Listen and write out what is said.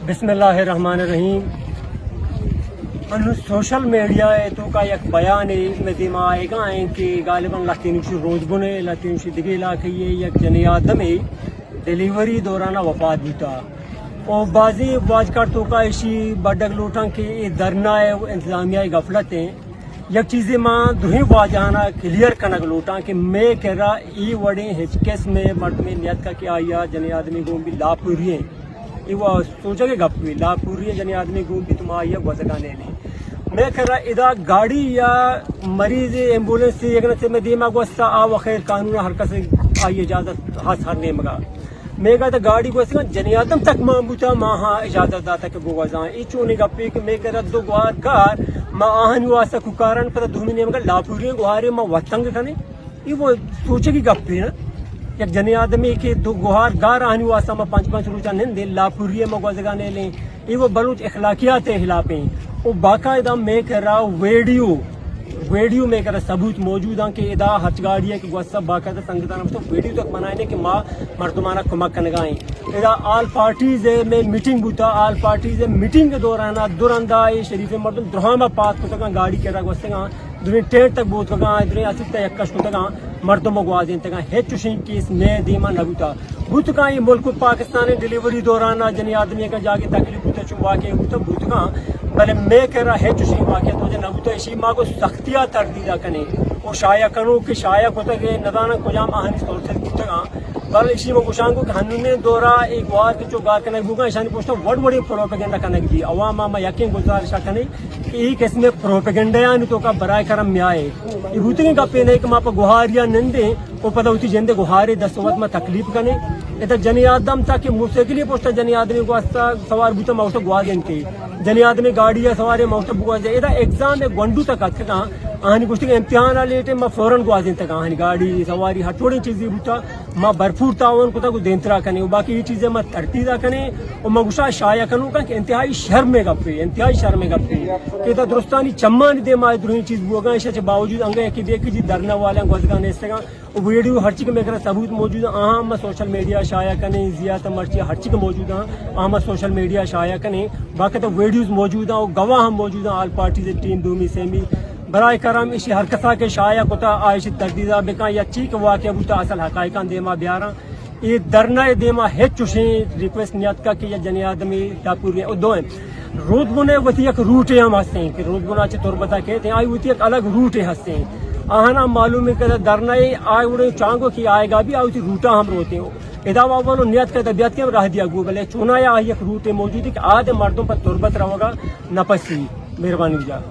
बिस्मिल्लाहिर्रहमानिर्रहीम। Social media तो का एक बयान में दिमा आएगा कि गालिबन लतीनुशी रोज बुने लतीनुशी दिगे इलाके एक जनी आदम डिलीवरी दौरान वफात बीता और बाजी वाजकर तो का इसी बडक लोटा के धरना इंतजामिया गफलत है एक चीज़ें माँ दुही वाजाना क्लियर कनक लोटा कि मैं कह रहा ई वड़े हिचकेस में मर्द में नियत का क्या आया जनी आदमी को भी लापूरी है वो सोचा के गप हुई लापूरी है जनी आदमी को भी तुम आइए वजगाने नहीं मैं कह रहा इधर गाड़ी या मरीज एम्बुलेंस से एक से मैं दिमाग वस्ता आ वखैर कानून हरकत से आई इजाजत हाथ हारने मगा मैं कहा था गाड़ी को जनी आदम तक मां बुता मां हाँ इजाजत दाता के बोगा ई चोने गप्पी कि मैं कह रहा दो गुहार कार मां आहन वास्ता कुकारण पर धूमिने मगा लापूरी गुहारे मां वतंग कने ये वो सोचे की गप्पी ना एक जनी आदमी के दो गुहार गार आनी वास्ता में 5-5 रोजा निंदे लापूरी में गजगाने ले ये वो बलूच इखलाकियात खिलाफे वो बाकायदा मैं कह रहा वीडियो में कह रहा सबूत मौजूद है कि इदा हच गाड़ी है कि सब बाकायदा संगठन तो वीडियो तक बनाने कि माँ मर्दमाना कुमक कनगाएं इदा आल पार्टीज में मीटिंग बुता आल पार्टीज मीटिंग के दौरान दुरंदा शरीफ मर्दम द्रोहामा पात को तक गाड़ी के रहा वस्तेगा दुनिया टेट तक बोत का दुनिया असित यक्कश को तक मर्दों मगवाजें तक हेचुशी केस में दीमा नबुता बुत का ये मुल्क पाकिस्तान डिलीवरी दौरान जनी आदमी का जाके तकलीफ बुता चुवा के बुत का भले मैं कह रहा है चुशी वाक़ तो नबुता इसी माँ को सख्तियाँ तरदीदा कने वो शाया कनो कि शाया को तक नदाना कुजाम आहनी तौर से कुतगा बल इसी में कुशांग को हनुने दौरा एक वार के जो गार कने बुगा ईशानी पोस्टर बड़ बड़ी प्रोपेगेंडा कने दी अवाम में यकीन गुजारिश कने कि एक इसमें प्रोपेगेंडा यानी तो का बराए करम में आए ये भूतने का पेने कि माँ पर गुहारिया नंदे वो पता होती जंदे गुहारे 10 वक्त में तकलीफ कने इधर जनी आदम ताकि मुझसे के लिए पोस्टर जनी आदमी को आस्ता सवार बूता मौसम गुआ देंगे जनी आदमी गाड़ी या सवार मौसम बुआ दे इधर एग्जाम में गंडू तक कहाँ आहनी कुछ इम्तिहान लेटे मैं फौरन गुआ दें तक आहनी गाड़ी सवारी हर थोड़ी चीज़ें बूता माँ भरपूर तावन को तक देंतरा कने बाकी ये चीज़ें मैं तरतीदा कने और मगुशा शाया करूँ का इंतहाई शर्म में गप्पे इंतहाई शर्म में गप्पे कि दुरुस्तानी चम्मा नहीं दे माए दुनिया चीज़ बुआ इससे बावजूद अंगे कि देखी जी धरना वाले गजगाने इससे वीडियो हर चीज़ में सबूत मौजूद है अहम सोशल मीडिया शाया कने जियात मर्ची हर चीज़ मौजूद है अहम सोशल मीडिया शाया कने बाकी तो वीडियोज़ मौजूद हैं और गवाह हम मौजूद हैं आल पार्टी से टीम दूमी सेमी बराए करम इसी हरकता के शाया कोता आयशी तरदीदा बेका या चीक वाक़या बुता असल हकायकान देमा ब्यारा ये धरना देमा है चुशे रिक्वेस्ट नियत का कि ये जनी आदमी टापूरी और दो रोज बुने वती एक रूट है हम हंसते हैं कि रोज बुना चे तौर बता कहते हैं आई वती एक अलग रूट है हंसते हैं आहना मालूम है कि धरना आए उड़े चांगो की आएगा भी आई रूटा हम रोते हो इदावा वालों नियत का तबियत के रह दिया गूगल है चुना या एक रूट है मौजूद है कि आधे मर्दों पर तुरबत रहोगा नपसी मेहरबानी जा